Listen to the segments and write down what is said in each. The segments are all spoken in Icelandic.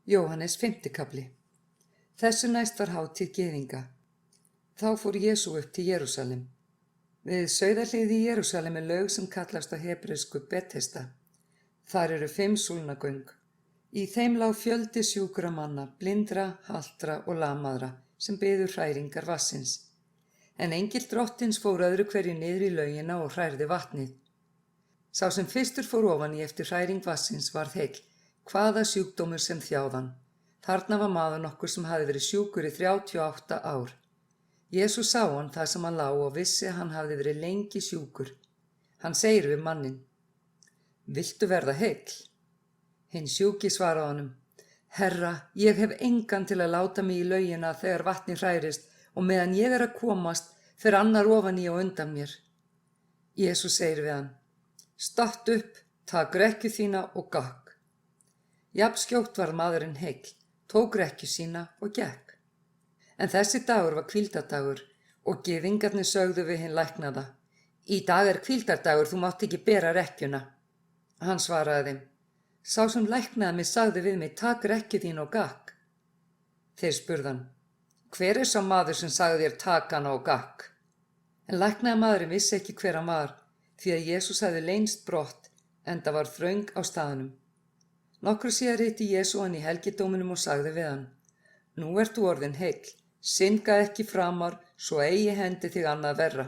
Jóhannes 5. kafli. Þessu næst var hátíð gyðinga. Þá fór Jesú upp til Jerúsalem. Við Sauðahlíð í Jerúsalem er laug sem kallast á hebresku Betesda. Þar eru 5 súlnagöng. Í þeim lá fjöldi sjúkra manna, blindra, haltra og lamaðra sem biðu hræringar vatnsins. En engill drottins fór öðru hverju niður í laugina og hrærði vatnið. Sá sem fyrstur fór ofan í eftir hræring vatnsins varð heill, hvaða sjúkdómur sem þjáðan. Þarna var maður nokkur sem hafði verið sjúkur í 38 ár. Jesús sá hann þar sem hann lá og vissi að hann hafði verið lengi sjúkur. Hann segir við manninn: Viltu verða heill? Hinn sjúki svaraði honum: Herra, ég hef engan til að láta mig í laugina þegar vatnið hrærist og meðan ég er að komast fer annar ofan í og undan mér. Jesús segir við hann: Statt upp, tak rekkju þína og gakk. Jafnskjótt var maðurinn heill, tók rekkju sína og gekk. En þessi dagur var hvíldardagur og gyðingarnir sögðu við hinn læknaða: Í dag er hvíldardagur, þú mátt ekki bera rekkjuna. Hann svaraði þeim: Sá sem læknaði mig sagði við mig: Tak rekkju þín og gakk. Þeir spurðu hann: Hver er sá maður sem sagði þér: Tak hana og gakk? En læknaði maðurinn vissi ekki hver hann var, því að Jesús hafði leynst brott, enda var þröng á staðnum. Nokkru síðar hitti Jesú hann í helgidóminum og sagði við hann: Nú ert þú orðinn heill, syndga ekki framar, svo eigi hendi þig annað verra.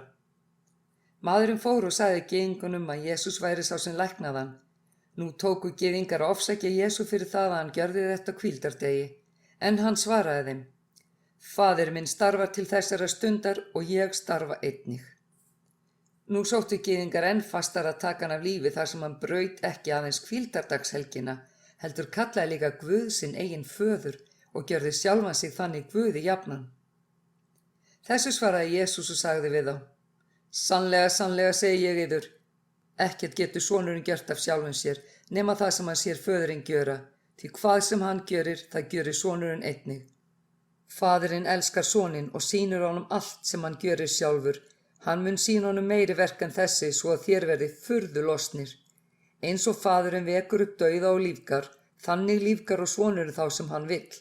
Maðurinn fór og sagði gyðingunum að Jesús væri sá sem læknaði hann. Nú tóku gyðingar að ofsækja Jesú fyrir það að hann gjörði þetta á hvíldardegi, en hann svaraði þeim: Faðir minn starfar til þessara stundar og ég starfa einnig. Nú sóttu gyðingar enn fastar að taka hann af lífi þar sem hann braut ekki aðeins hvíldardagshelgina, heldur kallaði líka Guð sinn eigin föður og gjörði sjálfan sig þannig Guði jafnan. Þessu svaraði Jesús og sagði við þá: Sannlega, sannlega segi ég yður, ekkert getur sonurinn gjört af sjálfum sér, nema það sem hann sér föðurinn gjöra, því hvað sem hann gjörir, það gjörir sonurinn einnig. Faðirinn elskar soninn og sýnir honum allt sem hann gjörir sjálfur. Hann mun sýna honum meiri verk en þessi, svo að þér verði furðu lostnir. Eins og faðurinn vekur upp dauða og lífgar, þannig lífgar og sonurinn þá sem hann vill.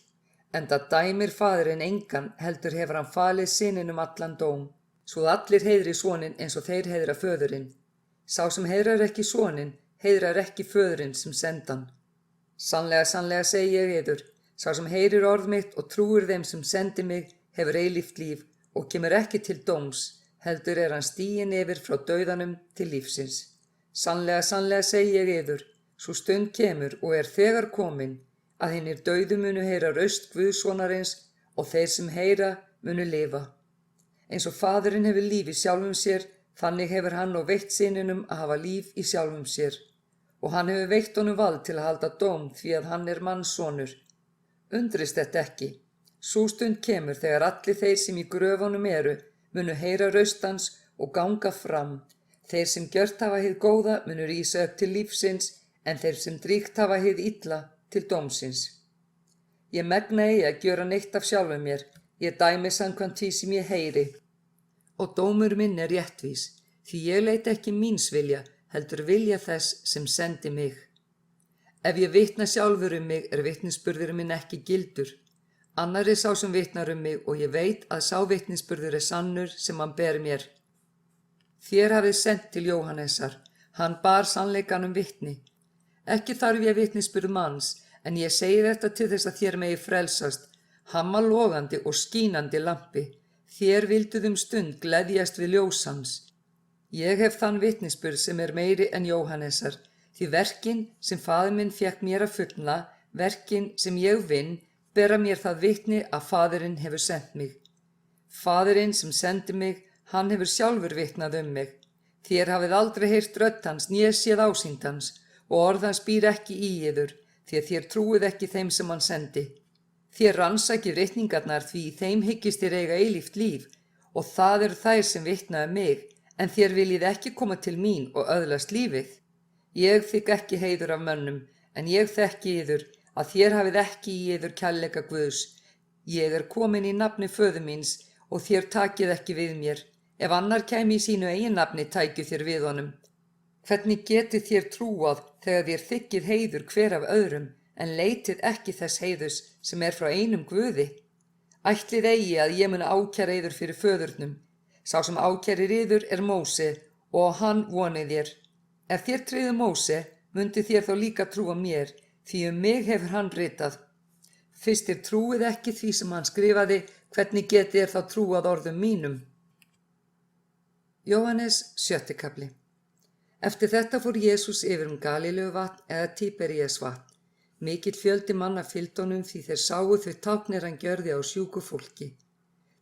Enda dæmir faðirinn engan, heldur hefur hann falið syninum allan dóm, svo að allir heiðri soninn eins og þeir heiðra föðurinn. Sá sem heiðrar ekki soninn, heiðrar ekki föðurinn sem sendan. Sannlega, sannlega segi ég yður, sá sem heyrir orð mitt og trúir þeim sem sendi mig, hefur eilíft líf og kemur ekki til dóms, heldur er hann stiginn yfir frá dauðanum til lífsins. Sannlega, sannlega segi ég yður, sú stund kemur og er þegar komin, að hinnir dauðu munu heyra raust Guðssonarins og þeir sem heyra munu lifa. Eins og faðirinn hefur líf í sjálfum sér, þannig hefur hann og veitt syninum að hafa líf í sjálfum sér. Og hann hefur veitt honum vald til að halda dóm því að hann er mannssonur. Undrist þetta ekki. Sú stund kemur þegar allir þeir sem í gröfunum eru munu heyra raust hans og ganga fram. Þeir sem gjört hafa hið góða munu rísa upp til lífsins, en þeir sem dríkt hafa hið illa til dómsins. Ég megna eigi að gjöra neitt af sjálfum mér, ég dæmi samkvæmt því sem ég heyri. Og dómur minn er réttvís, því ég leit ekki míns vilja, heldur vilja þess sem sendi mig. Ef ég vitna sjálfur mig, er vitnisburður minn ekki gildur. Annar er sá sem vitnar mig og ég veit að sá vitnisburður er sannur sem hann ber mér. Þér hafið sent til Jóhannesar, hann bar sannleikanum vitni. Ekki þarf ég vitnisburð manns, en ég segi þetta til þess að þér megi frelsast, hamma logandi og skínandi lampi. Þér vilduð stund gleðjast við ljós hans. Ég hef þann vitnisburð sem er meiri en Jóhannesar, því verkin sem faðir minn fékk mér að fullna, verkin sem ég vinn, bera mér það vitni að faðirinn hefur sendt mig. Faðirinn sem sendi mig, hann hefur sjálfur vitnað mig. Þér hafið aldrei heyrt rödd hans, né séð ásýnd hans, og orð hans býr ekki í yður, því að þér trúið ekki þeim sem hann sendi. Þér rannsakið ritningarnar, því í þeim hyggist þér eiga eilíft líf, og það eru þær sem vitnaðu mig, en þér viljið ekki koma til mín og öðlast lífið. Ég þykk ekki heiður af mönnum, en ég þekki yður, að þér hafið ekki í yður kærleika Guðs. Ég er komin í nafni föður míns og þér takið ekki við mér. Ef annar kæmi í sínu eigin nafni, tækju þér við honum. Hvernig getið þér trúað þegar þér þykkið heiður hver af öðrum, en leitið ekki þess heiðurs sem frá einum Guði. Ætlið eigi að ég muni ákæra yður fyrir föðurnum. Sá sem ákærir yður Móse, og á hann vonið þér. Ef þér tryggðu Móse, mundið þér þá líka trúa mér, því mig hefur hann ritað. Fyrst þér trúið ekki því sem hann skrifaði, hvernig getið þér þá trúað orðum mínum? Jóhannes 7. kafli. Eftir þetta fór Jesús yfir Galíleuvatn eða Tíberíasvatn. Mikill fjöldi manna fylgdi honum því þeir sáu þau táknir hann gjörði á sjúku fólki.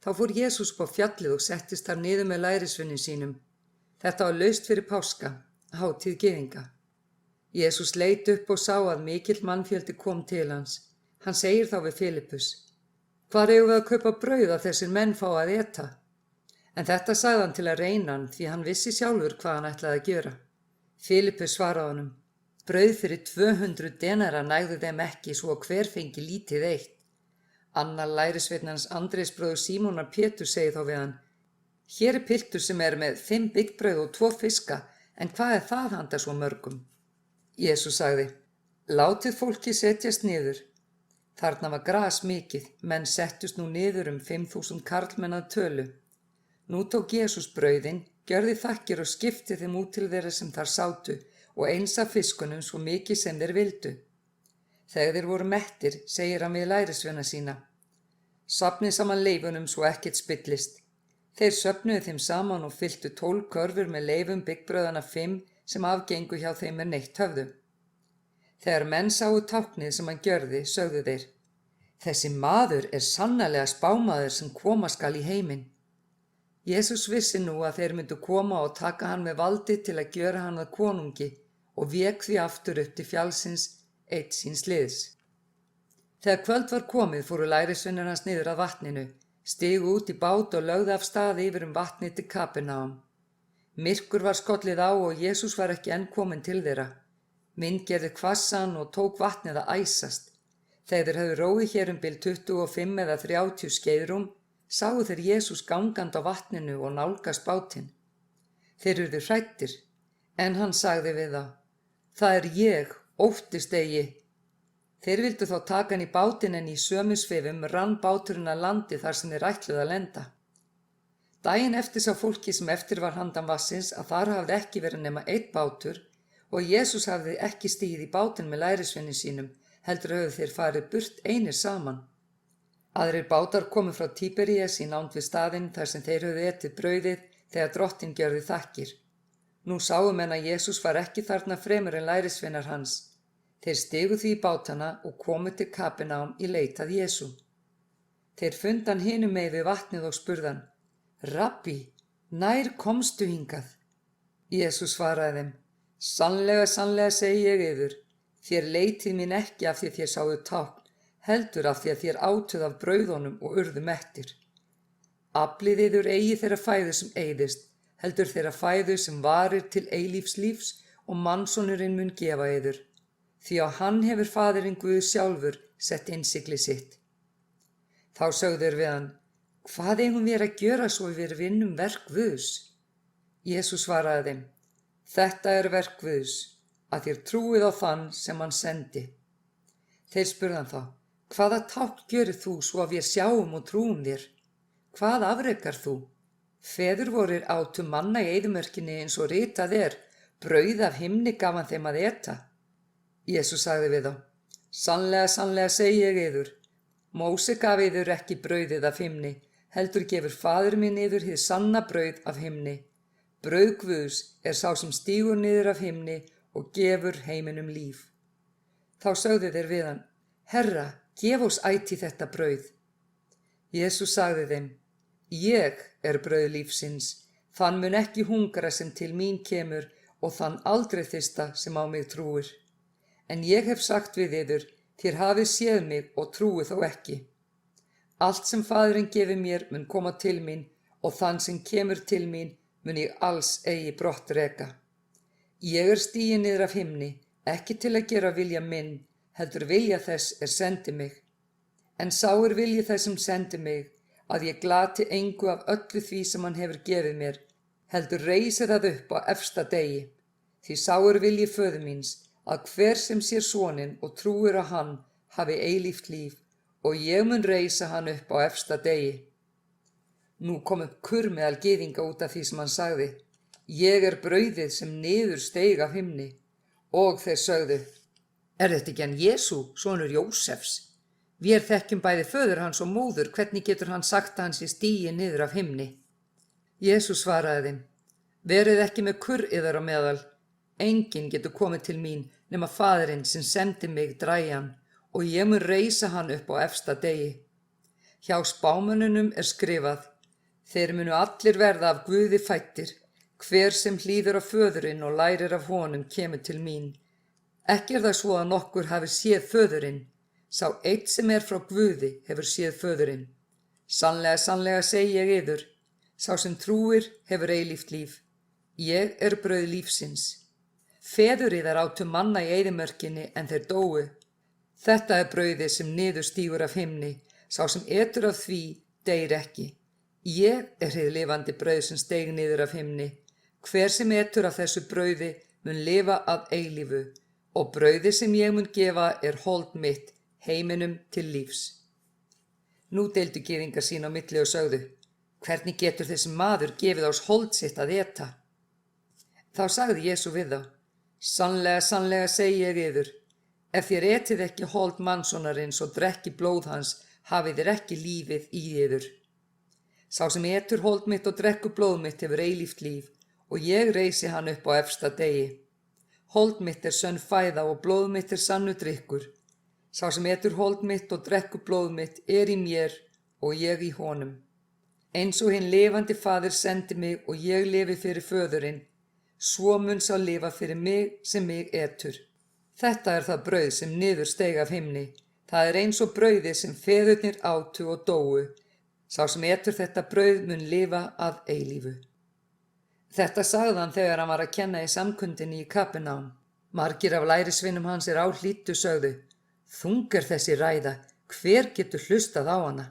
Þá fór Jesús upp á fjallið og settist þar niður með lærisveinum sínum. Þetta var laust fyrir páska, hátíð gyðinga. Jesús leit upp og sá að mikill mannfjöldi kom til hans. Hann segir þá við Filippus: Hvar eigum við að kaupa brauð að þessir menn fá að eta? En þetta sagði hann til að reyna hann, því hann vissi sjálfur hvað hann ætlaði að gera. Filippus svaraði honum: Brauð fyrir 200 denara nægðu þeim ekki, svo hver fengi lítið eitt. Annar lærisveinn hans, Andrés bróðir Símonar Péturs, segir þá við hann: Hér piltur sem með 5 byggbrauð og 2 fiska, en hvað það handa svo mörgum? Jesús sagði: Látið fólki setjast niður. Þarna var gras mikið, menn settust nú niður 5.000 karlmenn að tölu. Nú tók Jesús brauðin, gjörði þakkir og skipti þeim út til þeirra sem þar sátu, og eins af fiskunum svo mikið sem þeir vildu. Þegar þeir voru mettir, segir hann við lærisveina sína: Safnið saman leifunum svo ekkert spillist. Þeir söfnuðu þeim saman og fylltu 12 körfur með leifum byggbrauðanna 5 sem afgengu hjá þeim neitt höfðu. Þegar menn sáu táknið sem hann gjörði, sögðu þeir: Þessi maður sannarlega spámaður sem koma skal í heiminn. Jesús vissi nú að þeir myndu koma og taka hann með valdi til að gjöra hann að konungi og vék því aftur upp til fjallsins einn síns liðs. Þegar kvöld var komið fóru lærisveinar hans niður að vatninu, stigu út í bát og lögðu af stað yfir vatnið til Kapernaum. Myrkur var skollið á og Jesús var ekki enn kominn til þeirra. Vind gerði hvassan og tók vatnið að æsast. Þegar þeir höfðu róið hér bil 25 eða 30 skeiðrúm, sáu þeir Jesús gangandi á vatninu og nálgast bátinn. Þeir urðu hræddir, en hann sagði við þá: Það ég, óttist eigi. Þeir vildu þá taka hann í bátinn, en í sömu svifum rann báturinn að landi þar sem þeir ætluðu að lenda. Daginn eftir sá fólki sem eftir var handan vatnsins að þar hafði ekki verið nema 1 bátur, og Jesús hafði ekki stigið í bátinn með lærisveinum sínum, heldur höfðu þeir farið burt einir saman. Aðrir bátar komu frá Tíberías í nánd við staðinn þar sem þeir höfðu etið brauðið þegar drottinn gjörði þakkir. Nú sáu menn að Jesús var ekki þarna fremur en lærisveinar hans. Þeir stigu því í bátana og komu til Kapernaum í leit að Jesú. Þeir fundu hann hinum megin við vatnið og spurðu hann: Rabbi, nær komstu hingað? Jesús svaraði þeim: Sannlega, sannlega segi ég yður, þér leitið mín ekki af því að þér sáuð tákn, heldur af því að þér átuð af brauðunum og urðu mettir. Aflið yður eigi þeirra fæðu sem eyðist, heldur þeirra fæðu sem varir til eilífs lífs, og mannsonurinn mun gefa yður. Því á hann hefur faðirinn Guð sjálfur sett innsigli sitt. Þá sögðu þeir við hann: Hvað eigum við að gjöra svo við vinnum verk Guðs? Jesús svaraði þeim: Þetta verk Guðs, að þér trúið á þann sem hann sendi. Þeir spurðu hann þá: Hvaða tákn gjörir þú svo að við sjáum og trúum þér? Hvað afrekar þú? Feður vorir átu manna í eyðimörkinni eins og ritað brauð af himni gaf hann þeim að eta. Jesús sagði við þá: Sannlega, sannlega segi ég yður, Móse gaf yður ekki brauðið af himni, heldur gefur faðir minn yður hið sanna brauð af himni. Brauð Guðs sá sem stígur niður af himni og gefur heiminum líf. Þá sögðu þeir við hann: Herra, gef oss ætíð þetta brauð. Jesús sagði þeim: Ég brauð lífsins, þann mun ekki hungra sem til mín kemur og þann aldrei þyrsta sem á mig trúir. En ég hef sagt við yður, þér hafið séð mig og trúið þó ekki. Allt sem faðirinn gefur mér mun koma til mín, og þann sem kemur til mín mun ég alls eigi brott reka. Ég stiginn niður af himni, ekki til að gera vilja minn, heldur vilja þess sendi mig. En sá vilji þess sem sendi mig, að ég glati engu af öllu því sem hann hefur gefið mér, heldur reisi það upp á efsta degi. Því sá vilji föður míns, að hver sem sér soninn og trúir á hann hafi eilíft líf og ég mun reisa hann upp á efsta degi. Nú kom upp kurr meðal gyðinga út af því sem hann sagði: Ég er brauðið sem niður steig af himni. Og þeir sögðu: Er þetta ekki hann Jesú, sonur Jósefs? Vér þekkjum bæði föður hans og móður, hvernig getur hann sagt að hann sé stigið niður af himni? Jesú svaraði þeim: Verið ekki með kurr yðar á meðal. Enginn getur komið til mín nema Faðirinn sem sendi mig dragi hann, og ég mun reisa hann upp á efsta degi. Hjá spámönnunum er skrifað: Þeir munu allir verða af Guði fæddir, hver sem hlýðir á föðurinn og lærir af honum kemur til mín. Ekki er það svo að nokkur hafi séð föðurinn, sá einn sem er frá Guði hefur séð föðurinn. Sannlega, sannlega segi ég yður, sá sem trúir hefur eilíft líf. Ég er brauð lífsins. Feður yðar átu manna í eyðimörkinni en þeir dóu. Þetta er brauðið sem niður stígur af himni, sá sem etur af því deyr ekki. Ég er hið lifandi brauð sem steig niður af himni. Hver sem etur af þessu brauði mun lifa að eilífu, og brauðið sem ég mun gefa er hold mitt heiminum til lífs. Nú deildu gyðingar sín á milli og sögðu: Hvernig getur þessi maður gefið ás hold sitt að eta? Þá sagði Jesú við þá: Sannlega, sannlega segi ég yður, ef þér etið ekki hold mannsonarins og drekki blóð hans, hafið þér ekki lífið í yður. Sá sem etur hold mitt og drekkur blóð mitt hefur eilíft líf, og ég reisi hann upp á efsta degi. Hold mitt er sönn fæða og blóð mitt er sannu drykkur. Sá sem etur hold mitt og drekkur blóð mitt er í mér og ég í honum. Eins og hinn lifandi Faðir sendi mig og ég lifi fyrir föðurinn, svo mun sá lifa fyrir mig sem mig etur. Þetta er það brauð sem niður steig af himni. Það er eins og brauðið sem feðurnir átu og dóu. Sá sem etur þetta brauð mun lifa að eilífu. Þetta sagði hann þegar hann var að kenna í samkundinni í Kapernaum. Margir af lærisveinum hans er áhlýddu sögðu: Þung er þessi ræða, hver getur hlustað á hana?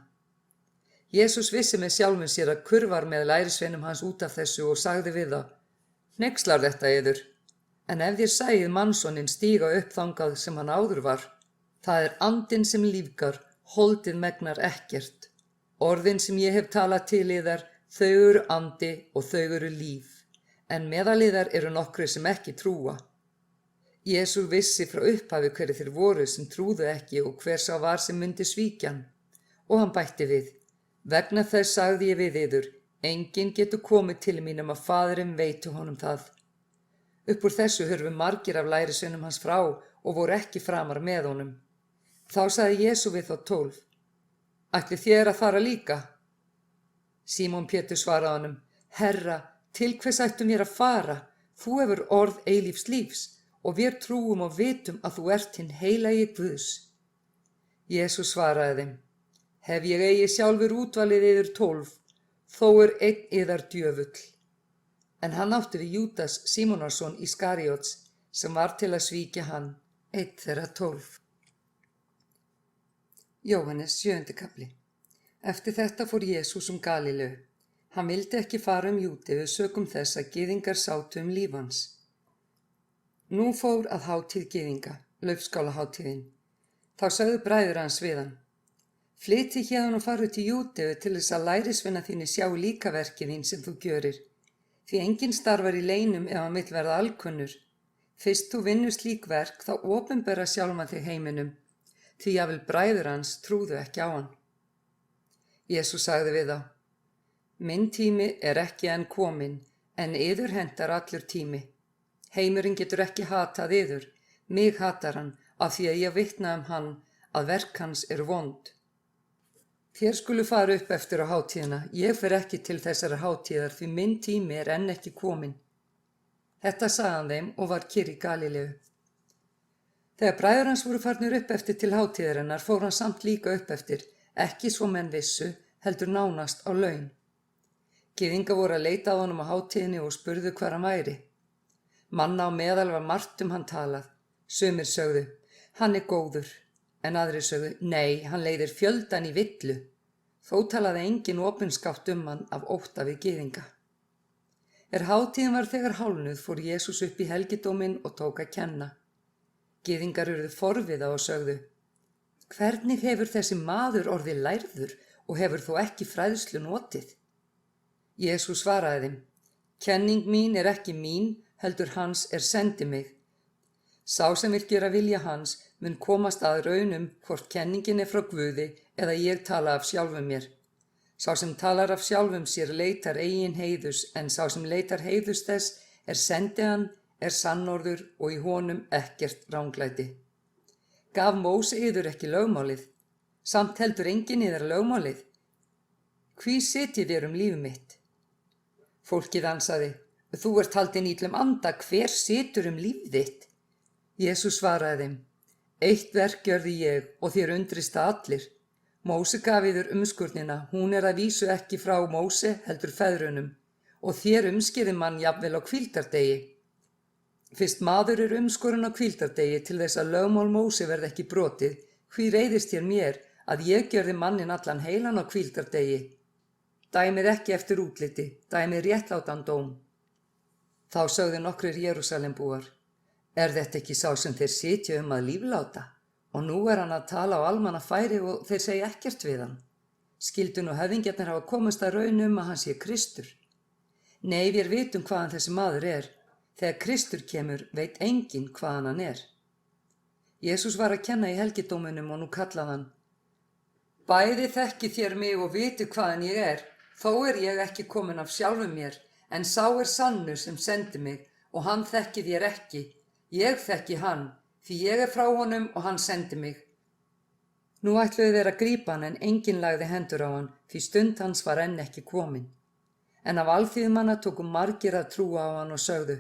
Jesús vissi með sjálfum sér að kurr var með lærisveinum hans út af þessu og sagði við þá: Hneykslar þetta yður? En ef þér sæið mannssoninn stíga upp þangað sem hann áður var, það er andinn sem lífgar, holdið megnar ekkert. Orðin sem ég hef talað til yðar, þau eru andi og þau eru líf, en meðal yðar eru nokkrir sem ekki trúa. Jesú vissi frá upphafi hverjir þeir voru sem trúðu ekki og hver sá var sem myndi svíkja hann. Og hann bætti við: Vegna þess sagði ég við yður, enginn getur komið til mín nema Faðirinn veiti honum það. Upp úr þessu hurfu margir af lærisveinum hans frá og voru ekki framar með honum. Þá sagði Jesú við þá 12: Ætlið þér að fara líka? Símon Pétur svaraði honum: Herra, til hvers ættum vér að fara? Þú hefur orð eilífs lífs og vér trúum og vitum að þú ert hinn heilagi Guðs. Jesús svaraði þeim: Hef ég eigi sjálfur útvalið yður 12, þó er einn yðar djöfull. En hann átti við Júdas Símonarsson Ískaríots, sem var til að svíkja hann, einn þeirra 12. Jóhannes 7. kafli. Eftir þetta fór Jesús Galíleu. Hann vildi ekki fara Júdeu sökum þess að gyðingar sátu líf hans. Nú fór að hátíð gyðinga, laufskálahátíðin. Þá sögðu bræður hans við hann: Flytið héðan og farið til Júdeu til þess að lærisveina þínir sjái líka verkið þín sem þú gjörir. Því enginn starfar í leynum ef hann vill verða alkunnur. Fyrst þú vinnur slík verk þá opinbera sjálfan þig heiminum, því jafnvel bræður hans trúðu ekki á hann. Jesús sagði við þá: Minn tími er ekki enn kominn, en yður hentar allur tími. Heimurinn getur ekki hatað yður, mig hatar hann, af því að ég vitna hann að verk hans eru vond. Þér skulu fara upp eftir á hátíðina, ég fer ekki til þessara hátíðar því minn tími er enn ekki kominn. Þetta sagði hann þeim og var kyrr í Galíleu. Þegar bræður hans voru farnir upp eftir til hátíðarinnar fór hann samt líka upp eftir, ekki svo menn vissu, heldur nánast á laun. Gyðingar voru að leita að honum á hátíðinni og spurðu hvar hann væri. Manna á meðal var margt hann talað. Sumir sögðu: Hann er góður, en aðrir sögðu: Nei, hann leiðir fjöldan í villu. Þó talaði engin opinskátt hann af ótta við gyðinga. Hátíðin var þegar hálfnuð fór Jesús upp í helgidóminn og tók að kenna. Gyðingar urðu forviða og sögðu: Hvernig hefur þessi maður orðið lærður og hefur þó ekki fræðslu notið? Jesús svaraði þeim: Kenning mín er ekki mín, heldur hans er sendi mig. Sá sem vill gera vilja hans mun komast að raunum hvort kenningin er frá Guði eða ég tala af sjálfum mér. Sá sem talar af sjálfum sér leitar eigin heiðurs, en sá sem leitar heiðurs þess er sendi hann, er sannorður og í honum ekkert ranglæti. Gaf Móse yður ekki lögmálið? Samt heldur enginn yðar lögmálið. Hví sitjið þér líf mitt? Fólkið ansaði: Þú ert haldinn illum anda, hver situr líf þitt? Jesús svaraði þeim: Eitt verk gjörði ég og þér undrist það allir. Móse gaf yður umskurnina, hún er að vísu ekki frá Móse heldur feðrunum, og þér umskýrði mann jafnvel á hvíldardegi. Fyrst maður er umskorinn á hvíldardegi til þess að lögmál Móse verði ekki brotið, hví reiðist þér mér að ég gjörði mannin allan heilan á hvíldardegi? Dæmið ekki eftir útliti, dæmið réttlátan dóm. Þá sögðu nokkrir Jerúsalembúar: Er þetta ekki sá sem þeir sitja að lífláta? Og nú er hann að tala á almannafæri og þeir segja ekkert við hann. Skyldu nú höfðingjarnir hafa komist að raun að hann sé Kristur? Nei, við vitum hvaðan þessi maður er. Þegar Kristur kemur veit enginn hvaðan hann er. Jesús var að kenna í helgidóminum og nú kallaði hann: Bæði þekkið þér mig og vitið hvaðan ég er, þó er ég ekki komin af sjálfum mér, en sá er sannur sem sendi mig, og hann þekkið þér ekki. Ég þekki hann, því ég er frá honum og hann sendi mig. Nú ætluðu þeir að grípa hann, en enginn lagði hendur á hann, því stund hans var enn ekki komin. En af alþýðumanna tóku margir að trúa á hann og sögðu: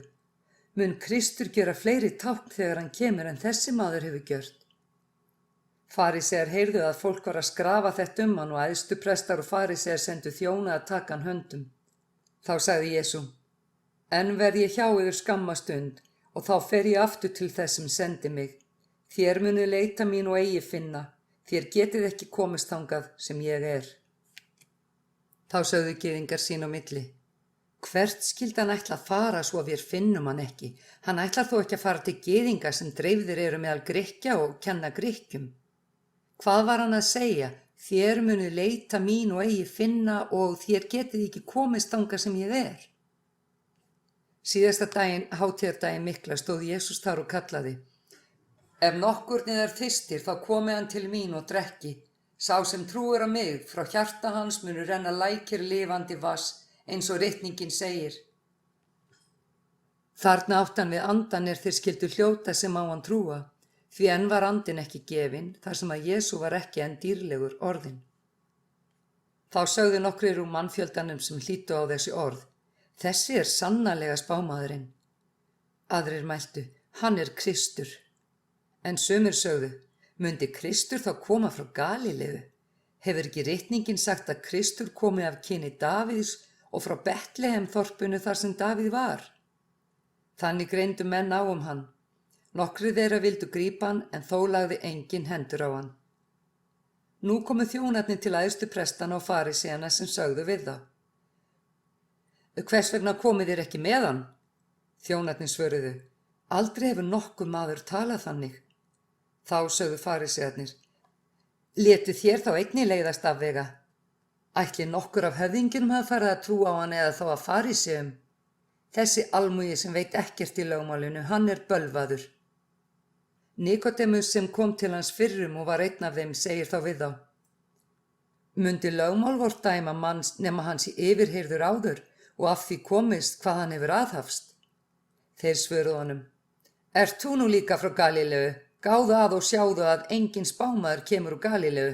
Mun Kristur gera fleiri tákn þegar hann kemur en þessi maður hefur gjört? Farisear heyrðu að fólk var að skrafa þetta hann og æðstuprestar og farisear sendu þjóna að taka hann höndum. Þá sagði Jesú: Enn verð ég hjá yður skamma stund, og þá fer ég aftur til þess sem sendi mig. Þér munið leita mín og eigi finna, þér getið ekki komist þangað sem ég er. Þá sögðu gyðingar sín á milli: Hvert skyldi hann ætla að fara svo að við finnum hann ekki? Hann ætlar þó ekki að fara til gyðinga sem dreifðir eru meðal Grikkja og kenna Grikkjum. Hvað var hann að segja? Þér munið leita mín og eigi finna og þér getið ekki komist þangað sem ég er. Síðasta daginn, hátíðardaginn mikla, stóð Jesús þar og kallaði: Ef nokkurn yðar þyrstir, þá komi hann til mín og drekki. Sá sem trúir á mig, frá hjarta hans munu renna lækir lifandi vatns, eins og ritningin segir. Þarna átti hann við andan þeir skyldu hljóta sem á hann trúa, því enn var andinn ekki gefinn, þar sem að Jesú var ekki enn dýrlegur orðinn. Þá sögðu nokkrir úr mannfjöldanum sem hlýddu á þessi orð: Þessi er sannarlega spámaðurinn. Aðrir mæltu: Hann er Kristur. En sumir sögðu: Mundi Kristur þá koma frá Galíleu? Hefur ekki ritningin sagt að Kristur komi af kyni Davíðs og frá Betlehem þorpinu þar sem Davíð var? Þannig greindu menn á hann. Nokkrir þeirra vildu grípa hann, en þó lagði enginn hendur á hann. Nú komu þjónarnir til æðstu prestana og fariseana sem sögðu við þá: Hvers vegna komið þér ekki með hann? Þjónarnir svöruðu: Aldrei hefur nokkur maður talað þannig. Þá sögðu farisearnir: Létu þér þá einnig leiðast afvega? Ætli nokkur af höfðingjunum hafa farið að trúa á hann eða þá að fariseum? Þessi almúgi sem veit ekkert í lögmálinu, hann er bölvaður. Nikodémus sem kom til hans fyrrum og var einn af þeim segir þá við þá: Mundi lögmál vort dæma manns nema hans í yfirheyrður áður og af því komist hvað hann hefur aðhafst? Þeir svöruðu honum: Ert þú nú líka frá Galíleu? Gáðu að og sjáðu að engin spámaður kemur úr Galíleu.